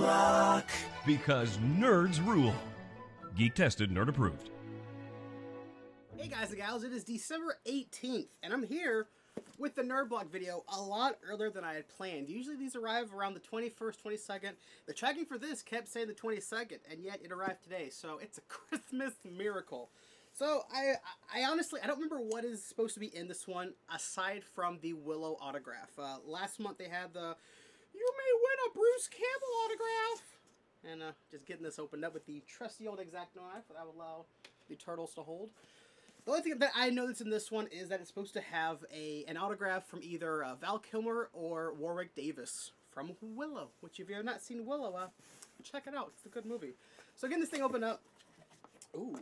Block. Because nerds rule. Geek tested, nerd approved. Hey guys and gals, it is December 18th, and I'm here with the Nerd Block video a lot earlier than I had planned. Usually these arrive around the 21st, 22nd. The tracking for this kept saying the 22nd, and yet it arrived today, so it's a Christmas miracle. So I honestly, I don't remember what is supposed to be in this one, aside from the Willow autograph. Last month they had the, you may win a Bruce Campbell autograph. And just getting this opened up with the trusty old X-Acto knife that would allow the turtles to hold. The only thing that I know that's in this one is that it's supposed to have an autograph from either Val Kilmer or Warwick Davis from Willow, which if you have not seen Willow, check it out. It's a good movie. So getting this thing opened up, ooh,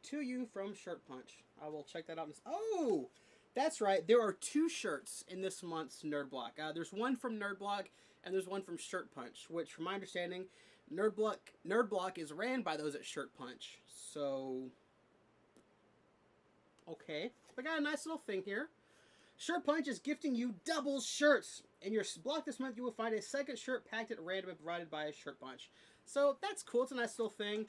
To You from Shirt Punch. I will check that out. Oh, that's right. There are two shirts in this month's Nerd Block. There's one from Nerd Block and there's one from Shirt Punch, which from my understanding, Nerd Block is ran by those at Shirt Punch. So, okay. We got a nice little thing here. Shirt Punch is gifting you double shirts. In your block this month, you will find a second shirt packed at random and provided by Shirt Punch. So that's cool. It's a nice little thing.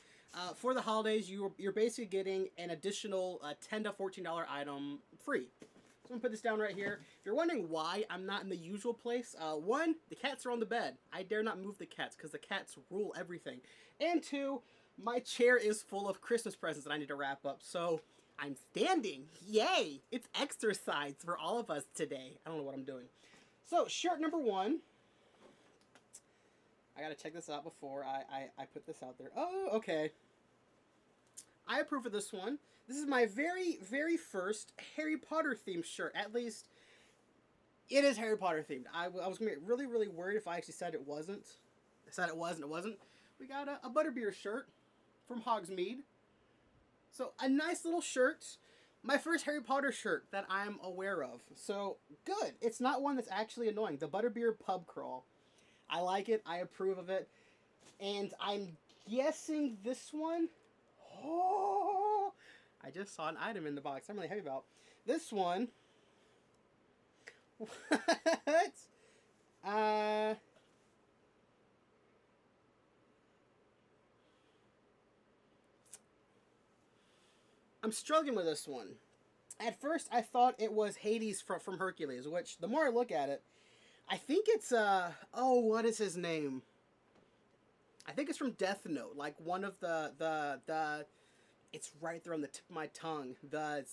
For the holidays, you're basically getting an additional $10 to $14 item free. So I'm going to put this down right here. If you're wondering why I'm not in the usual place, one, the cats are on the bed. I dare not move the cats because the cats rule everything. And two, my chair is full of Christmas presents that I need to wrap up. So I'm standing. Yay! It's exercise for all of us today. I don't know what I'm doing. So shirt number one. I got to check this out before I put this out there. Oh, okay. I approve of this one. This is my very, very first Harry Potter themed shirt. At least, it is Harry Potter themed. I was going to get really, really worried if I actually said it wasn't. I said it was and it wasn't. We got a Butterbeer shirt from Hogsmeade. So, a nice little shirt. My first Harry Potter shirt that I'm aware of. So, good. It's not one that's actually annoying. The Butterbeer Pub Crawl. I like it. I approve of it. And I'm guessing this one... Oh, I just saw an item in the box I'm really happy about. This one. What? I'm struggling with this one. At first, I thought it was Hades from Hercules, which, the more I look at it, I think it's, oh, what is his name? I think it's from Death Note, like one of the it's right there on the tip of my tongue. I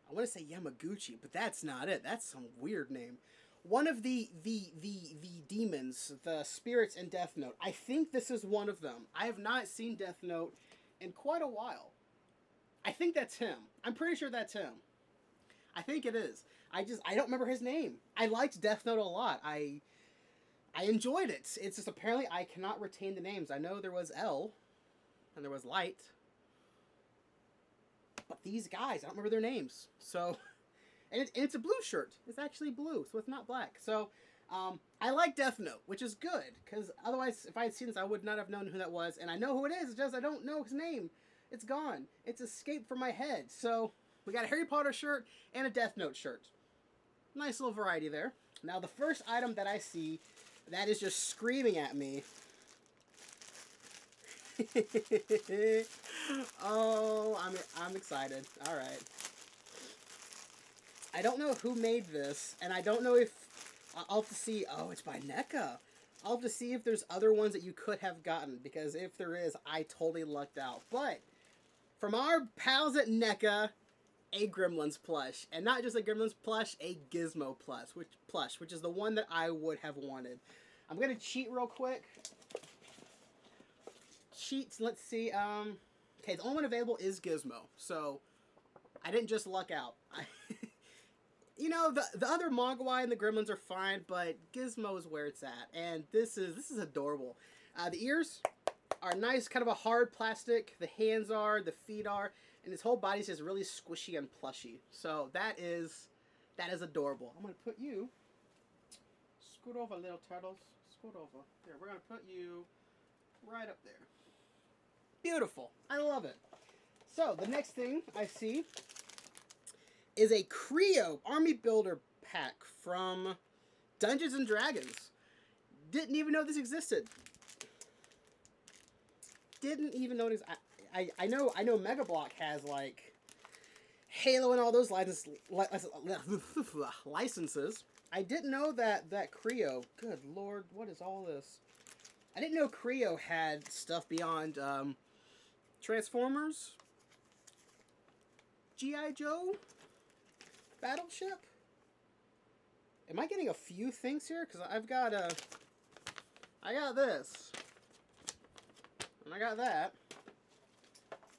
want to say Yamaguchi, but that's not it. That's some weird name. One of the demons, the spirits in Death Note. I think this is one of them. I have not seen Death Note in quite a while. I think that's him. I'm pretty sure that's him. I think it is. I don't remember his name. I liked Death Note a lot. I enjoyed it. It's just apparently I cannot retain the names. I know there was L, and there was Light, but these guys, I don't remember their names. So, and it's a blue shirt. It's actually blue, so it's not black. So, I like Death Note, which is good, because otherwise, if I had seen this, I would not have known who that was. And I know who it is, it's just I don't know his name. It's gone. It's escaped from my head. So, we got a Harry Potter shirt and a Death Note shirt. Nice little variety there. Now, the first item that I see that is just screaming at me. Oh, I'm excited. All right. I don't know who made this, and I don't know if I'll have to see. Oh, it's by NECA. I'll have to see if there's other ones that you could have gotten, because if there is, I totally lucked out. But from our pals at NECA, a Gremlins plush, and not just a Gremlins plush, a Gizmo plush, which is the one that I would have wanted. I'm gonna cheat real quick. Cheats. Let's see. Okay, the only one available is Gizmo, so I didn't just luck out. You know, the other Mogwai and the Gremlins are fine, but Gizmo is where it's at, and this is adorable. The ears are nice, kind of a hard plastic. The hands are, the feet are, and his whole body's just really squishy and plushy. So that is adorable. I'm gonna put you. Scoot over, little turtles. Scoot over. There, we're gonna put you right up there. Beautiful. I love it. So the next thing I see is a Creo Army Builder pack from Dungeons and Dragons. Didn't even know this existed. Didn't even know this. I know Mega Block has like Halo and all those licenses. I didn't know that Creo. Good lord, what is all this? I didn't know Creo had stuff beyond Transformers, G.I. Joe, Battleship. Am I getting a few things here? Because I got this, and I got that,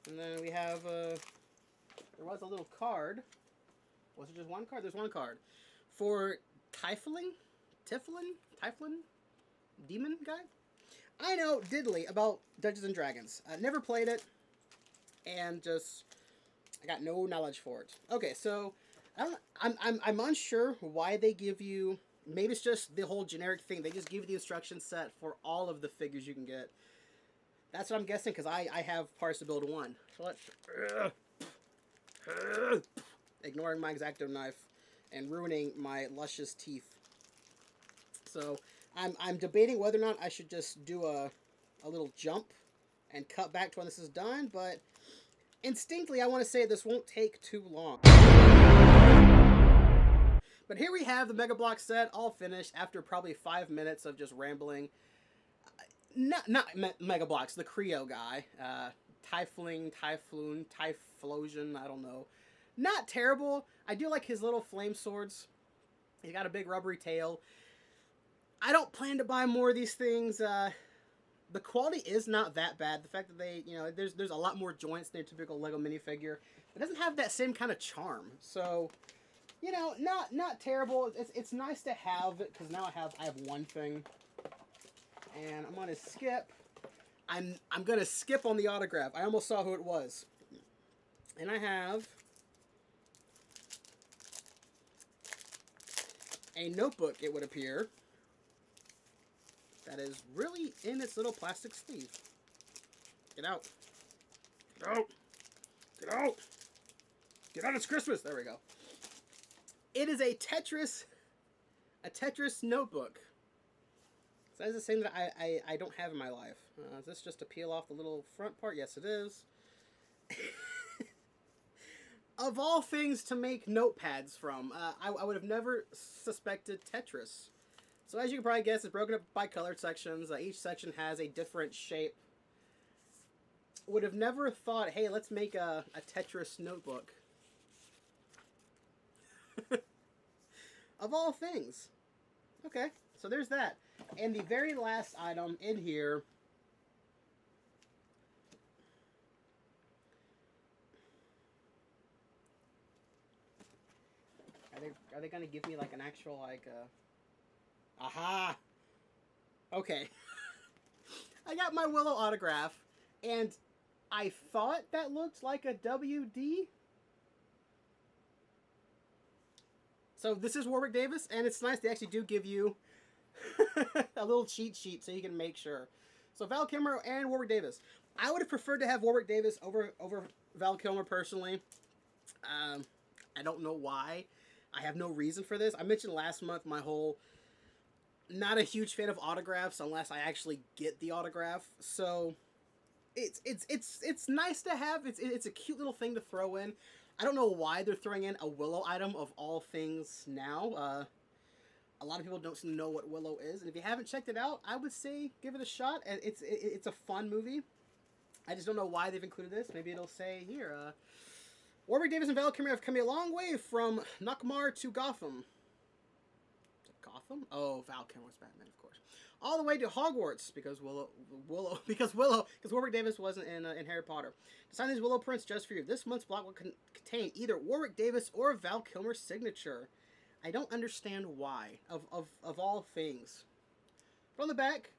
and then we have there was a little card. Was it just one card? There's one card for Typhling, demon guy. I know diddly about Dungeons and Dragons. I never played it, and just I got no knowledge for it. Okay, so I'm unsure why they give you. Maybe it's just the whole generic thing. They just give you the instruction set for all of the figures you can get. That's what I'm guessing, because I have parts to build one. So let's ignoring my X-Acto knife and ruining my luscious teeth. So I'm debating whether or not I should just do a little jump and cut back to when this is done, but instinctively I want to say this won't take too long. But here we have the Mega Block set all finished after probably 5 minutes of just rambling. Not Mega Blocks, the Creo guy. Typhlosion, I don't know. Not terrible. I do like his little flame swords. He's got a big rubbery tail. I don't plan to buy more of these things. The quality is not that bad. The fact that they, there's a lot more joints than a typical Lego minifigure. It doesn't have that same kind of charm. So, not terrible. It's nice to have it, because now I have one thing. And I'm gonna skip. I'm gonna skip on the autograph. I almost saw who it was. And I have a notebook, it would appear, that is really in its little plastic sleeve. Get out. Get out. Get out. Get out, it's Christmas. There we go. It is a Tetris notebook. So that is the thing that I don't have in my life. Is this just to peel off the little front part? Yes, it is. Of all things to make notepads from, I would have never suspected Tetris. So as you can probably guess, it's broken up by colored sections. Each section has a different shape. Would have never thought, hey, let's make a Tetris notebook. Of all things. Okay, so there's that. And the very last item in here are they gonna give me like an actual like aha, okay. I got my Willow autograph, and I thought that looked like a WD. So this is Warwick Davis, and it's nice they actually do give you a little cheat sheet so you can make sure. So Val Kilmer and Warwick Davis. I would have preferred to have Warwick Davis over Val Kilmer personally. I don't know why. I have no reason for this. I mentioned last month my whole not a huge fan of autographs unless I actually get the autograph. So it's nice to have. It's a cute little thing to throw in. I don't know why they're throwing in a Willow item of all things now. A lot of people don't know what Willow is, and if you haven't checked it out, I would say give it a shot. It's a fun movie. I just don't know why they've included this. Maybe it'll say here, Warwick Davis and Val Kilmer have come a long way from Nockmaar to Gotham. Gotham? Oh, Val Kilmer's Batman, of course. All the way to Hogwarts, because Warwick Davis wasn't in Harry Potter. To sign these Willow prints just for you. This month's block will contain either Warwick Davis or Val Kilmer's signature. I don't understand why, of all things. But on the back,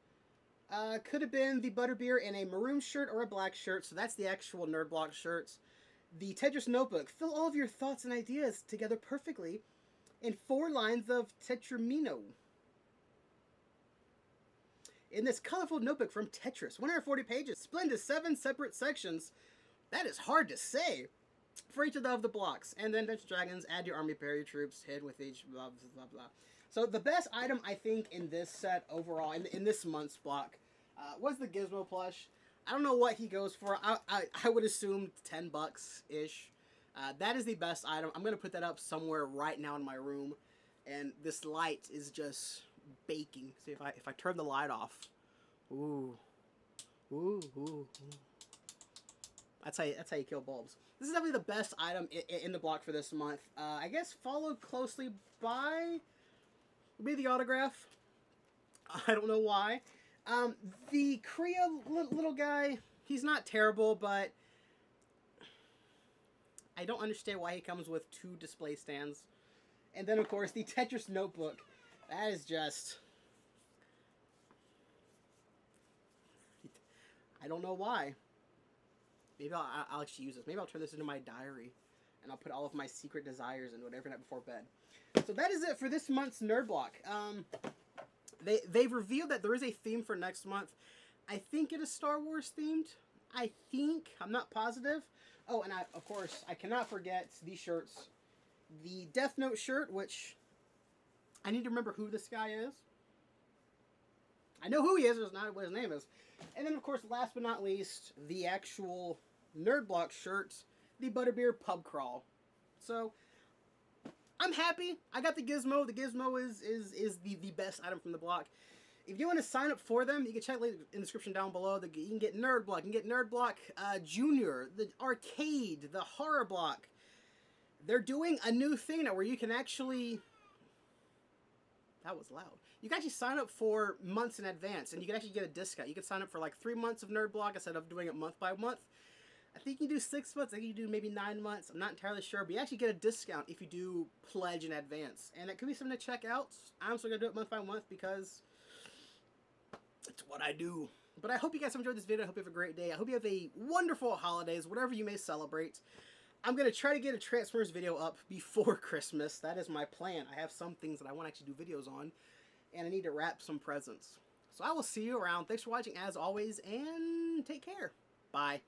could have been the Butterbeer in a maroon shirt or a black shirt, so that's the actual Nerd Block shirts. The Tetris notebook. Fill all of your thoughts and ideas together perfectly in 4 lines of Tetramino. In this colorful notebook from Tetris, 140 pages, split into 7 separate sections. That is hard to say. For each of the blocks. And then Dungeons & Dragons, add your army, pair your troops, hit with each, blah, blah, blah, blah. So the best item I think in this set overall, in this month's block, was the Gizmo plush. I don't know what he goes for. I would assume $10 ish. That is the best item. I'm gonna put that up somewhere right now in my room, and this light is just baking. See if I turn the light off. Ooh, ooh, ooh, ooh. That's how you kill bulbs. This is definitely the best item in the block for this month. I guess followed closely by maybe the autograph. I don't know why. The Kriya little guy, he's not terrible, but I don't understand why he comes with 2 display stands. And then, of course, the Tetris notebook. That is just... I don't know why. Maybe I'll actually use this. Maybe I'll turn this into my diary, and I'll put all of my secret desires into it every night before bed. So that is it for this month's Nerd Block. They've revealed that there is a theme for next month. I think it is Star Wars themed. I think. I'm not positive. Oh, and of course, I cannot forget these shirts. The Death Note shirt, which I need to remember who this guy is. I know who he is, it's not what his name is. And then, of course, last but not least, the actual Nerd Block shirt, the Butterbeer Pub Crawl. So, I'm happy. I got the Gizmo. The Gizmo is the best item from the block. If you want to sign up for them, you can check in the description down below. You can get Nerd Block. You can get Nerd Block Junior, the Arcade, the Horror Block. They're doing a new thing now where you can actually... That was loud. You can actually sign up for months in advance, and you can actually get a discount. You can sign up for like 3 months of Nerd Block instead of doing it month by month. I think you do 6 months. I think you do maybe 9 months. I'm not entirely sure, but you actually get a discount if you do pledge in advance. And it could be something to check out. I'm still going to do it month by month because it's what I do. But I hope you guys enjoyed this video. I hope you have a great day. I hope you have a wonderful holidays, whatever you may celebrate. I'm going to try to get a Transformers video up before Christmas. That is my plan. I have some things that I want to actually do videos on, and I need to wrap some presents. So I will see you around. Thanks for watching as always, and take care. Bye.